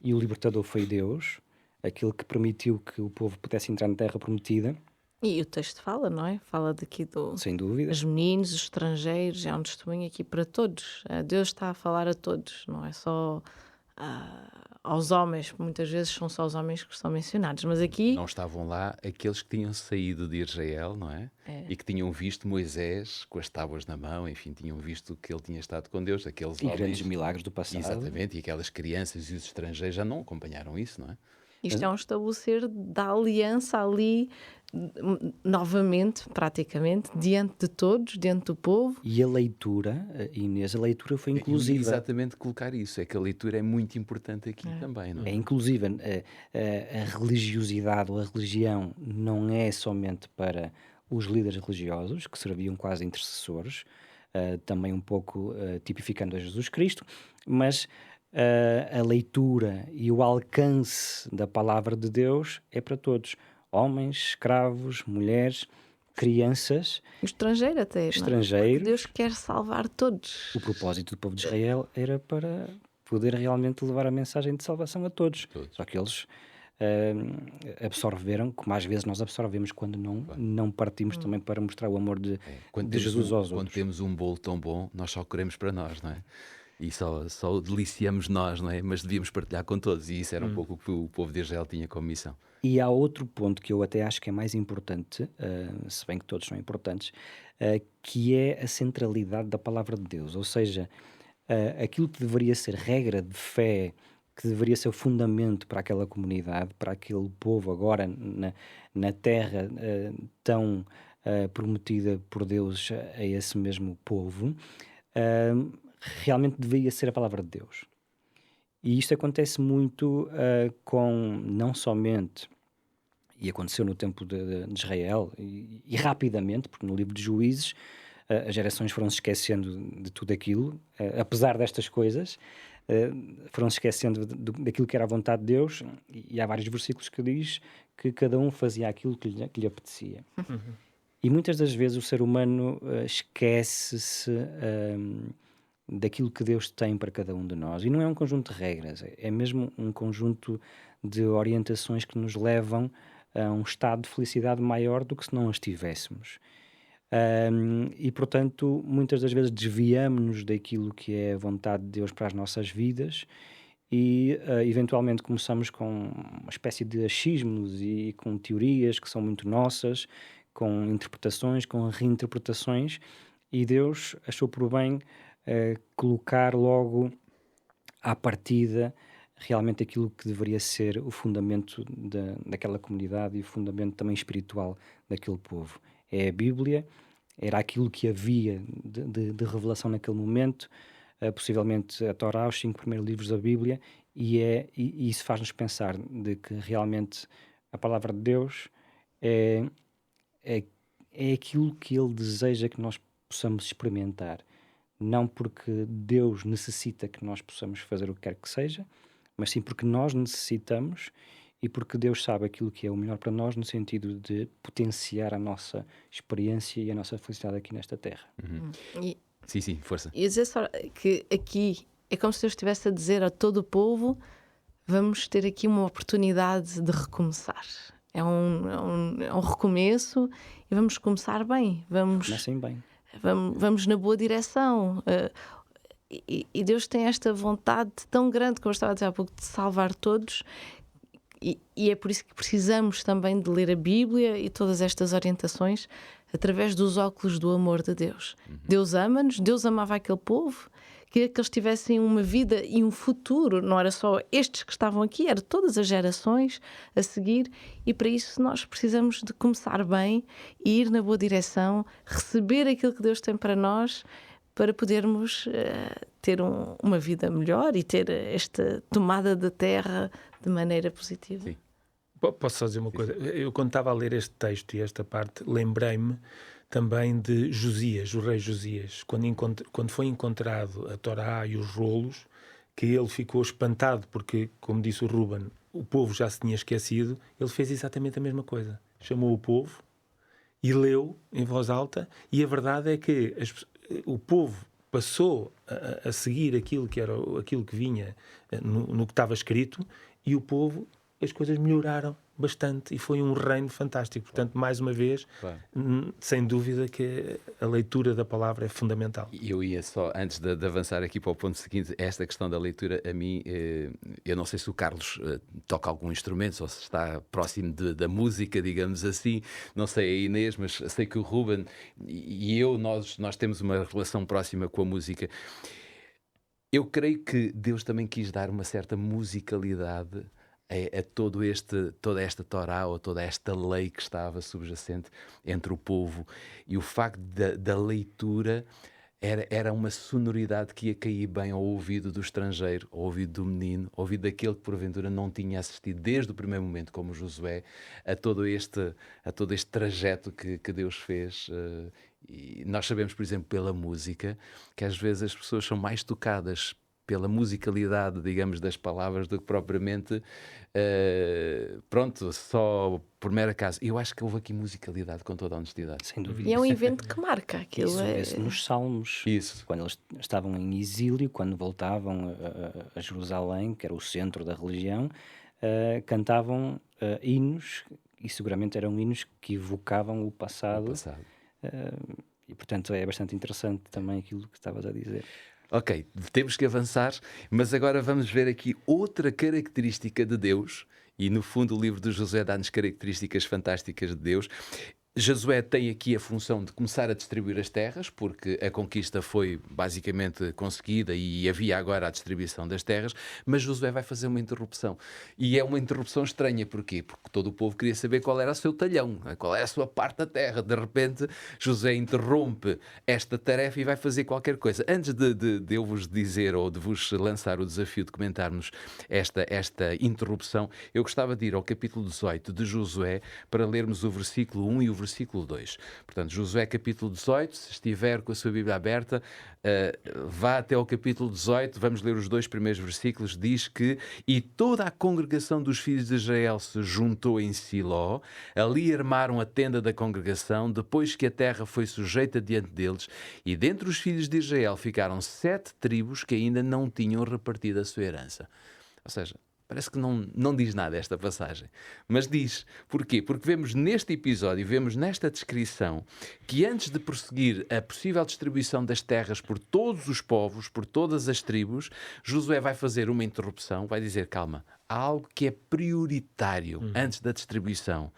e o libertador foi Deus, aquele que permitiu que o povo pudesse entrar na Terra Prometida. E o texto fala, não é? Fala daqui Sem dúvida. os meninos, os estrangeiros, é um testemunho aqui para todos. Deus está a falar a todos, não é só aos homens, muitas vezes são só os homens que são mencionados, mas aqui... Não estavam lá aqueles que tinham saído de Israel, não é? E que tinham visto Moisés com as tábuas na mão, enfim, tinham visto que ele tinha estado com Deus, aqueles homens... grandes milagres do passado. Exatamente, e aquelas crianças e os estrangeiros já não acompanharam isso, não é? Isto é um estabelecer da aliança ali, novamente, praticamente, diante de todos, diante do povo. E a leitura, Inês, a leitura foi inclusiva. Exatamente, colocar isso. É que a leitura é muito importante aqui também, não é? É inclusiva. A religiosidade ou a religião não é somente para os líderes religiosos, que serviam quase intercessores, também um pouco tipificando a Jesus Cristo, mas a leitura e o alcance da palavra de Deus é para todos. Homens, escravos, mulheres, crianças. O estrangeiro até, não é? Estrangeiros. Porque Deus quer salvar todos. O propósito do povo de Israel era para poder realmente levar a mensagem de salvação a todos. Só que eles absorveram, como às vezes nós absorvemos quando não partimos também para mostrar o amor de Jesus aos outros. Quando temos um bolo tão bom, nós só queremos para nós, não é? E só o deliciamos nós, não é? Mas devíamos partilhar com todos, e isso era um pouco o que o povo de Israel tinha como missão. E há outro ponto que eu até acho que é mais importante, se bem que todos são importantes, que é a centralidade da palavra de Deus. Ou seja, aquilo que deveria ser regra de fé, que deveria ser o fundamento para aquela comunidade, para aquele povo agora na terra tão prometida por Deus a esse mesmo povo, realmente deveria ser a palavra de Deus. E isto acontece muito com, não somente, e aconteceu no tempo de Israel, e rapidamente, porque no livro de Juízes as gerações foram-se esquecendo de tudo aquilo, apesar destas coisas, foram-se esquecendo daquilo que era a vontade de Deus, e há vários versículos que diz que cada um fazia aquilo que lhe apetecia. E muitas das vezes o ser humano esquece-se daquilo que Deus tem para cada um de nós. E não é um conjunto de regras, é mesmo um conjunto de orientações que nos levam a um estado de felicidade maior do que se não as tivéssemos. E, portanto, muitas das vezes desviamos-nos daquilo que é a vontade de Deus para as nossas vidas e, eventualmente, começamos com uma espécie de achismos e com teorias que são muito nossas, com interpretações, com reinterpretações, e Deus achou por bem colocar logo à partida realmente aquilo que deveria ser o fundamento daquela comunidade e o fundamento também espiritual daquele povo. É a Bíblia, era aquilo que havia de revelação naquele momento, possivelmente a Torá, os 5 primeiros livros da Bíblia, e isso faz-nos pensar de que realmente a palavra de Deus é aquilo que Ele deseja que nós possamos experimentar. Não porque Deus necessita que nós possamos fazer o que quer que seja, mas sim porque nós necessitamos e porque Deus sabe aquilo que é o melhor para nós no sentido de potenciar a nossa experiência e a nossa felicidade aqui nesta terra. Sim, força. E dizer só que aqui é como se Deus estivesse a dizer a todo o povo: vamos ter aqui uma oportunidade de recomeçar. É um recomeço e vamos começar bem. Comecem bem. Vamos na boa direção. E Deus tem esta vontade tão grande, como eu estava a dizer há pouco, de salvar todos. E é por isso que precisamos também de ler a Bíblia e todas estas orientações através dos óculos do amor de Deus. Deus ama-nos, Deus amava aquele povo, queria que eles tivessem uma vida e um futuro. Não era só estes que estavam aqui, era todas as gerações a seguir, e para isso nós precisamos de começar bem e ir na boa direção, receber aquilo que Deus tem para nós, para podermos ter uma vida melhor e ter esta tomada de terra de maneira positiva. Sim. Posso só dizer uma coisa? Eu, quando estava a ler este texto e esta parte, lembrei-me também de Josias, o rei Josias, quando foi encontrado a Torá e os rolos, que ele ficou espantado porque, como disse o Ruben, o povo já se tinha esquecido. Ele fez exatamente a mesma coisa. Chamou o povo e leu em voz alta, e a verdade é que o povo passou a seguir aquilo que vinha no que estava escrito, e o povo, as coisas melhoraram bastante e foi um reino fantástico. Portanto, mais uma vez, sem dúvida que a leitura da palavra é fundamental. Eu ia só, antes de avançar aqui para o ponto seguinte, esta questão da leitura, a mim, eu não sei se o Carlos toca algum instrumento ou se está próximo da música, digamos assim, não sei a Inês, mas sei que o Ruben e eu, nós temos uma relação próxima com a música. Eu creio que Deus também quis dar uma certa musicalidade a toda esta Torá ou toda esta lei que estava subjacente entre o povo, e o facto da leitura era uma sonoridade que ia cair bem ao ouvido do estrangeiro, ao ouvido do menino, ao ouvido daquele que porventura não tinha assistido desde o primeiro momento, como Josué, a todo este trajeto que Deus fez. E nós sabemos, por exemplo, pela música, que às vezes as pessoas são mais tocadas pela musicalidade, digamos, das palavras do que propriamente, só por mero acaso. Eu acho que houve aqui musicalidade, com toda a honestidade. Sem dúvida. E é um evento que marca aquilo. Isso nos Salmos. Isso. Quando eles estavam em exílio, quando voltavam a Jerusalém, que era o centro da religião, cantavam hinos, e seguramente eram hinos que evocavam o passado. E, portanto, é bastante interessante também aquilo que estavas a dizer. Ok, temos que avançar, mas agora vamos ver aqui outra característica de Deus, e no fundo o livro de Josué dá-nos características fantásticas de Deus. Josué tem aqui a função de começar a distribuir as terras, porque a conquista foi basicamente conseguida e havia agora a distribuição das terras, mas Josué vai fazer uma interrupção. E é uma interrupção estranha, porquê? Porque todo o povo queria saber qual era o seu talhão, qual era a sua parte da terra. De repente, Josué interrompe esta tarefa e vai fazer qualquer coisa. Antes de eu vos dizer ou de vos lançar o desafio de comentarmos esta interrupção, eu gostava de ir ao capítulo 18 de Josué para lermos o versículo 1 e o versículo 2. Portanto, Josué capítulo 18, se estiver com a sua Bíblia aberta, vá até ao capítulo 18, vamos ler os 2 primeiros versículos. Diz que: e toda a congregação dos filhos de Israel se juntou em Siló, ali armaram a tenda da congregação, depois que a terra foi sujeita diante deles, e dentre os filhos de Israel ficaram 7 tribos que ainda não tinham repartido a sua herança. Ou seja, parece que não diz nada esta passagem, mas diz. Porquê? Porque vemos neste episódio, vemos nesta descrição, que antes de prosseguir a possível distribuição das terras por todos os povos, por todas as tribos, Josué vai fazer uma interrupção, vai dizer: calma, há algo que é prioritário antes da distribuição.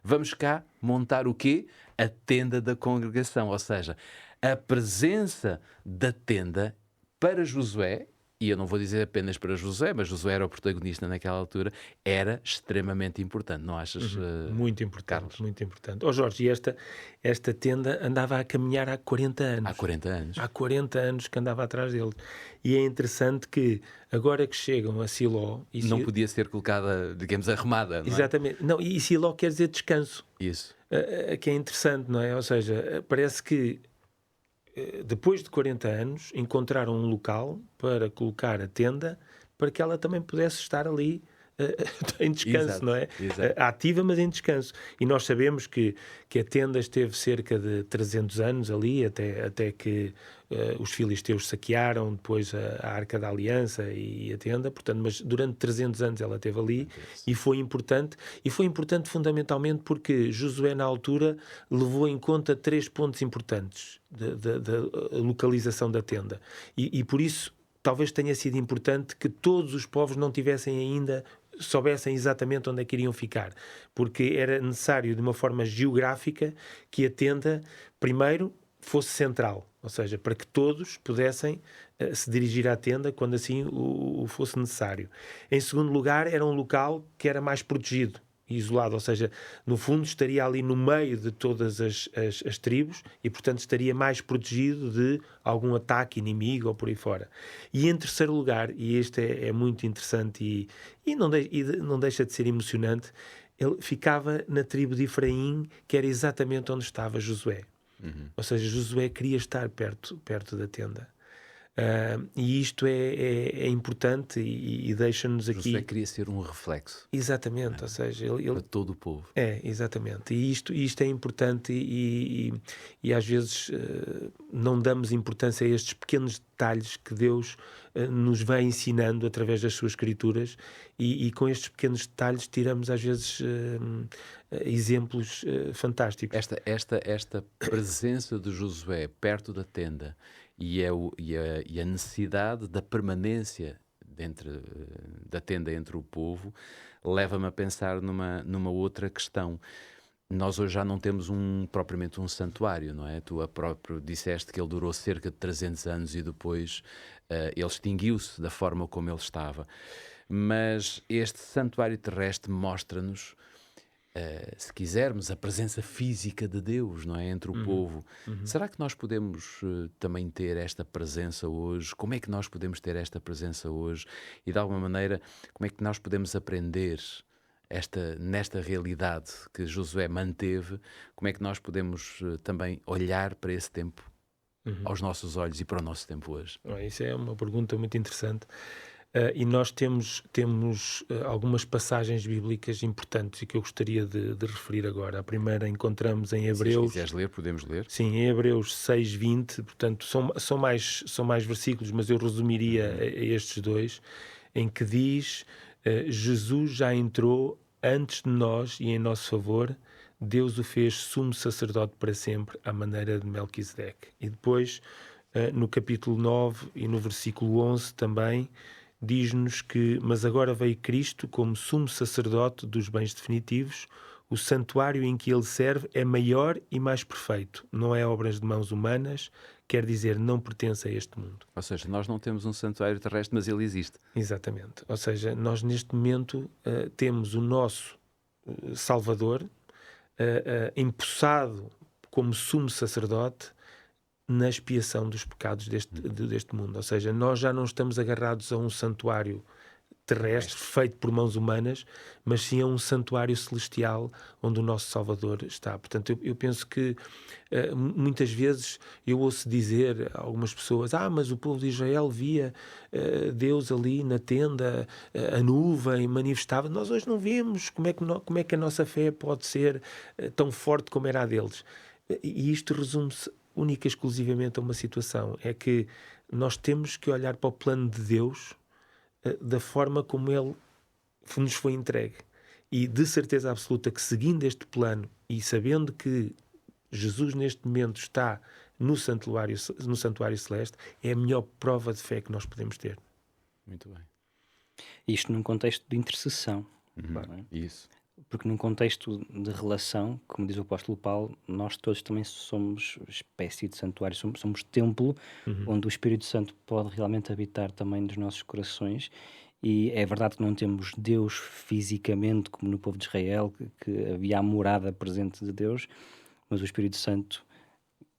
Vamos cá montar o quê? A tenda da congregação, ou seja, a presença da tenda para Josué. E eu não vou dizer apenas para Josué, mas Josué era o protagonista naquela altura, era extremamente importante, não achas, Muito importante, Carlos? muito importante. Jorge, e esta tenda andava a caminhar há 40 anos. Há 40 anos. Há 40 anos que andava atrás dele. E é interessante que, agora que chegam a Siló... Não podia ser colocada, digamos, arrumada, não é? Exatamente. Não, e Siló quer dizer descanso. Isso. Que é interessante, não é? Ou seja, parece que depois de 40 anos encontraram um local para colocar a tenda, para que ela também pudesse estar ali em descanso, Exato, não é? exato. Ativa, mas em descanso. E nós sabemos que a tenda esteve cerca de 300 anos ali, até que os filisteus saquearam depois a Arca da Aliança e a tenda, portanto, mas durante 300 anos ela esteve ali e foi importante fundamentalmente porque Josué na altura levou em conta 3 pontos importantes da localização da tenda e por isso talvez tenha sido importante que todos os povos não tivessem ainda, soubessem exatamente onde é que iriam ficar, porque era necessário de uma forma geográfica que a tenda primeiro fosse central, ou seja, para que todos pudessem se dirigir à tenda quando assim o fosse necessário. Em segundo lugar, era um local que era mais protegido e isolado, ou seja, no fundo estaria ali no meio de todas as tribos e, portanto, estaria mais protegido de algum ataque inimigo ou por aí fora. E em terceiro lugar, e este é muito interessante e não deixa de ser emocionante, ele ficava na tribo de Efraim, que era exatamente onde estava Josué. Ou seja, Josué queria estar perto da tenda. E isto é importante e deixa-nos aqui... Josué queria ser um reflexo. Exatamente, ou seja... Ele... Para todo o povo. Exatamente. E isto é importante e às vezes não damos importância a estes pequenos detalhes que Deus nos vai ensinando através das suas escrituras e com estes pequenos detalhes tiramos às vezes exemplos fantásticos. Esta presença de Josué perto da tenda e a necessidade da permanência da tenda entre o povo leva-me a pensar numa outra questão. Nós hoje já não temos propriamente um santuário, não é? Tu próprio disseste que ele durou cerca de 300 anos e depois ele extinguiu-se da forma como ele estava. Mas este santuário terrestre mostra-nos, se quisermos, a presença física de Deus, não é? Entre o povo. Será que nós podemos também ter esta presença hoje? Como é que nós podemos ter esta presença hoje? E de alguma maneira, como é que nós podemos aprender nesta realidade que Josué manteve? Como é que nós podemos também olhar para esse tempo aos nossos olhos e para o nosso tempo hoje? Isso é uma pergunta muito interessante. E nós temos algumas passagens bíblicas importantes e que eu gostaria de referir agora. A primeira encontramos em Hebreus... Se quiseres ler, podemos ler. Sim, em Hebreus 6:20, portanto são mais versículos, mas eu resumiria a estes dois, em que diz: Jesus já entrou antes de nós e em nosso favor, Deus o fez sumo sacerdote para sempre, à maneira de Melquisedeque. E depois, no capítulo 9 e no versículo 11 também, diz-nos que, mas agora veio Cristo como sumo sacerdote dos bens definitivos, o santuário em que ele serve é maior e mais perfeito, não é obras de mãos humanas, quer dizer, não pertence a este mundo. Ou seja, nós não temos um santuário terrestre, mas ele existe. Exatamente. Ou seja, nós neste momento temos o nosso Salvador empossado como sumo sacerdote na expiação dos pecados deste mundo. Ou seja, nós já não estamos agarrados a um santuário terrestre feito por mãos humanas, mas sim a um santuário celestial onde o nosso Salvador está. Portanto, eu penso que muitas vezes eu ouço dizer a algumas pessoas: mas o povo de Israel via Deus ali na tenda, a nuvem manifestava. Nós hoje não vemos. Como é que a nossa fé pode ser tão forte como era a deles? E isto resume-se única e exclusivamente a uma situação: é que nós temos que olhar para o plano de Deus da forma como ele nos foi entregue. E de certeza absoluta que, seguindo este plano e sabendo que Jesus neste momento está no santuário celeste, é a melhor prova de fé que nós podemos ter. Muito bem. Isto num contexto de intercessão. Não é? Isso. Porque num contexto de relação, como diz o apóstolo Paulo, nós todos também somos espécie de santuário, somos templo onde o Espírito Santo pode realmente habitar também nos nossos corações. E é verdade que não temos Deus fisicamente, como no povo de Israel, que havia a morada presente de Deus, mas o Espírito Santo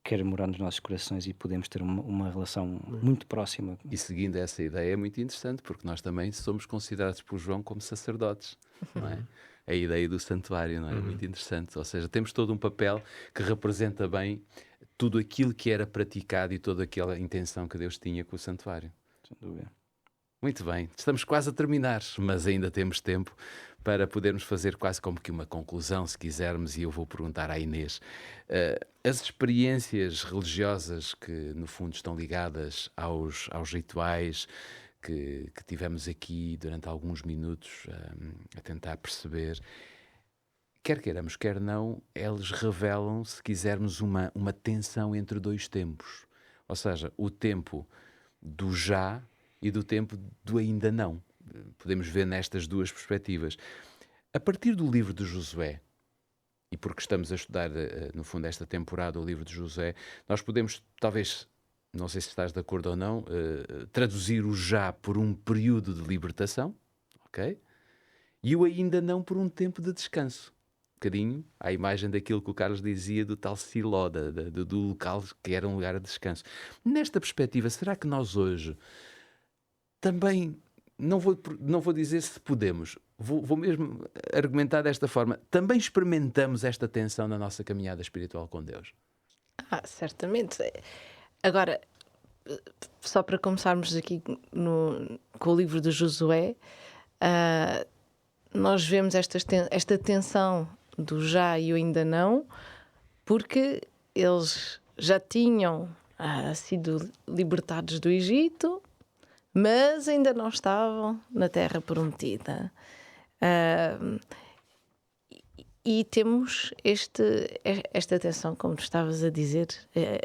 quer morar nos nossos corações e podemos ter uma relação muito próxima. E seguindo essa ideia é muito interessante, porque nós também somos considerados por João como sacerdotes, não é? A ideia do santuário, não é? Muito interessante. Ou seja, temos todo um papel que representa bem tudo aquilo que era praticado e toda aquela intenção que Deus tinha com o santuário. Sem dúvida. Muito bem, estamos quase a terminar, mas ainda temos tempo para podermos fazer quase como que uma conclusão, se quisermos, e eu vou perguntar à Inês. As experiências religiosas que, no fundo, estão ligadas aos rituais que tivemos aqui durante alguns minutos a tentar perceber, quer queiramos, quer não, eles revelam, se quisermos, uma tensão entre dois tempos. Ou seja, o tempo do já e do tempo do ainda não. Podemos ver nestas duas perspectivas. A partir do livro de Josué, e porque estamos a estudar, no fundo, esta temporada, o livro de Josué, nós podemos, talvez, não sei se estás de acordo ou não, traduzir o já por um período de libertação, ok? E o ainda não por um tempo de descanso. Um bocadinho à imagem daquilo que o Carlos dizia do tal Siló, do local que era um lugar de descanso. Nesta perspectiva, será que nós hoje também, não vou dizer se podemos, vou mesmo argumentar desta forma, também experimentamos esta tensão na nossa caminhada espiritual com Deus? Certamente. Agora, só para começarmos aqui com o livro de Josué, nós vemos esta tensão do já e o ainda não, porque eles já tinham sido libertados do Egito, mas ainda não estavam na Terra Prometida. E temos esta tensão, como tu estavas a dizer,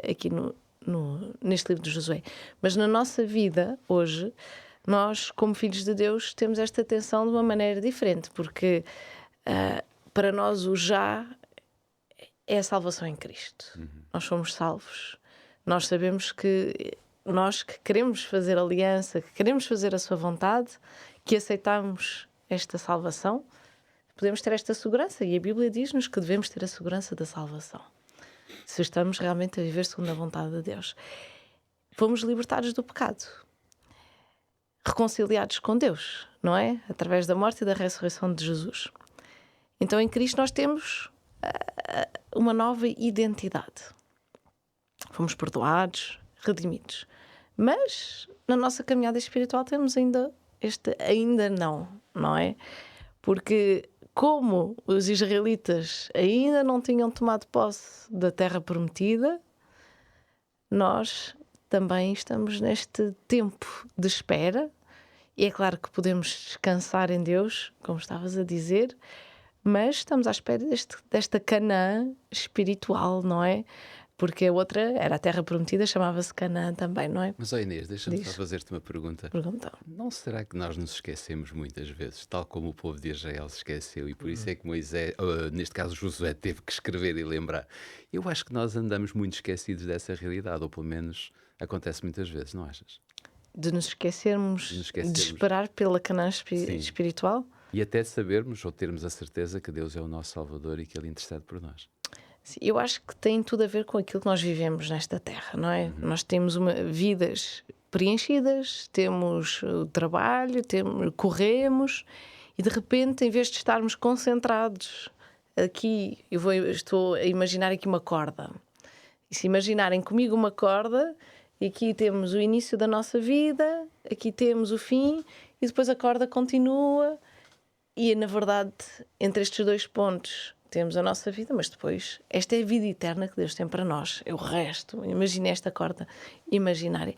aqui neste livro de Josué. Mas na nossa vida, hoje, nós, como filhos de Deus, temos esta tensão de uma maneira diferente, porque para nós o já é a salvação em Cristo. Nós somos salvos. Nós sabemos que nós que queremos fazer aliança, que queremos fazer a sua vontade, que aceitamos esta salvação, podemos ter esta segurança. E a Bíblia diz-nos que devemos ter a segurança da salvação, se estamos realmente a viver segundo a vontade de Deus. Fomos libertados do pecado, reconciliados com Deus, não é? Através da morte e da ressurreição de Jesus. Então em Cristo nós temos uma nova identidade. Fomos perdoados, redimidos. Mas na nossa caminhada espiritual temos ainda ainda não é? Porque como os israelitas ainda não tinham tomado posse da terra prometida, nós também estamos neste tempo de espera. E é claro que podemos descansar em Deus, como estavas a dizer, mas estamos à espera desta Canaã espiritual, não é? Porque a outra era a terra prometida, chamava-se Canaã também, não é? Mas, Inês, deixa-me só fazer-te uma pergunta. Pergunta. Não será que nós nos esquecemos muitas vezes, tal como o povo de Israel se esqueceu, e por isso é que Moisés, neste caso Josué, teve que escrever e lembrar? Eu acho que nós andamos muito esquecidos dessa realidade, ou pelo menos acontece muitas vezes, não achas? De nos esquecermos, de esperar pela Canaã espiritual? E até sabermos, ou termos a certeza que Deus é o nosso Salvador e que Ele intercede por nós. Sim, eu acho que tem tudo a ver com aquilo que nós vivemos nesta terra, não é? Nós temos vidas preenchidas, temos o trabalho, corremos, e de repente, em vez de estarmos concentrados aqui, estou a imaginar aqui uma corda. E se imaginarem comigo uma corda, e aqui temos o início da nossa vida, aqui temos o fim, e depois a corda continua, e na verdade, entre estes dois pontos temos a nossa vida, mas depois esta é a vida eterna que Deus tem para nós, é o resto. Imagine esta corda imaginária.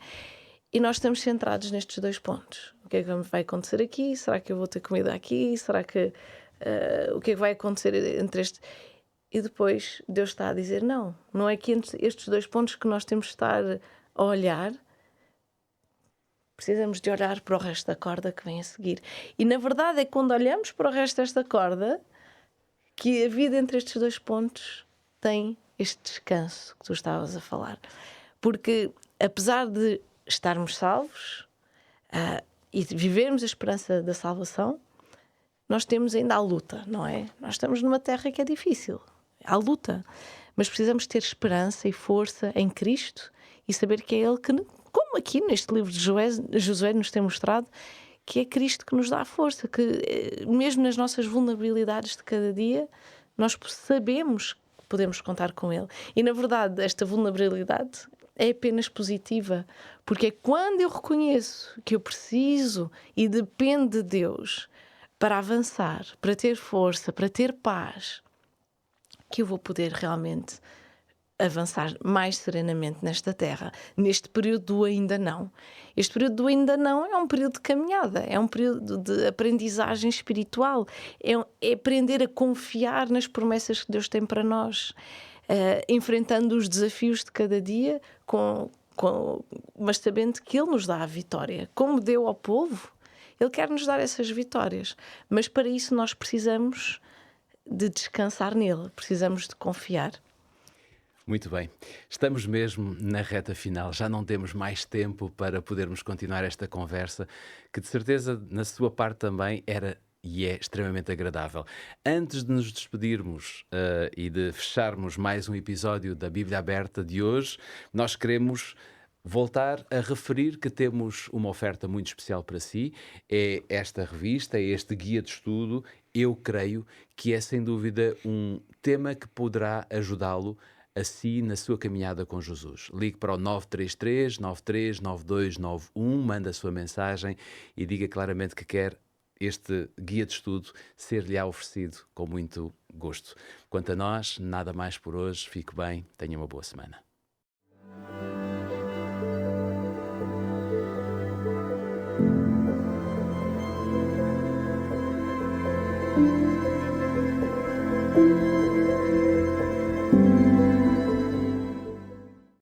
E nós estamos centrados nestes dois pontos. O que é que vai acontecer aqui? Será que eu vou ter comida aqui? Será que o que é que vai acontecer entre estes? E depois Deus está a dizer, não é que entre estes dois pontos que nós temos de estar a olhar, precisamos de olhar para o resto da corda que vem a seguir. E na verdade é quando olhamos para o resto desta corda que a vida entre estes dois pontos tem este descanso que tu estavas a falar. Porque apesar de estarmos salvos e vivermos a esperança da salvação, nós temos ainda a luta, não é? Nós estamos numa terra que é difícil, há luta, mas precisamos ter esperança e força em Cristo e saber que é Ele que, como aqui neste livro de Josué nos tem mostrado, que é Cristo que nos dá a força, que mesmo nas nossas vulnerabilidades de cada dia, nós sabemos que podemos contar com Ele. E na verdade esta vulnerabilidade é apenas positiva, porque é quando eu reconheço que eu preciso e dependo de Deus para avançar, para ter força, para ter paz, que eu vou poder realmente avançar mais serenamente nesta terra, neste período do ainda não. Este período do ainda não é um período de caminhada, é um período de aprendizagem espiritual, é aprender a confiar nas promessas que Deus tem para nós, enfrentando os desafios de cada dia, mas sabendo que Ele nos dá a vitória. Como deu ao povo, Ele quer nos dar essas vitórias, mas para isso nós precisamos de descansar nele, precisamos de confiar. Muito bem, estamos mesmo na reta final, já não temos mais tempo para podermos continuar esta conversa, que de certeza na sua parte também era e é extremamente agradável. Antes de nos despedirmos e de fecharmos mais um episódio da Bíblia Aberta de hoje, nós queremos voltar a referir que temos uma oferta muito especial para si. É esta revista, é este guia de estudo. Eu creio que é sem dúvida um tema que poderá ajudá-lo a si na sua caminhada com Jesus. Ligue para o 933 93 9291, manda a sua mensagem e diga claramente que quer este guia de estudo ser-lhe oferecido com muito gosto. Quanto a nós, nada mais por hoje. Fique bem, tenha uma boa semana.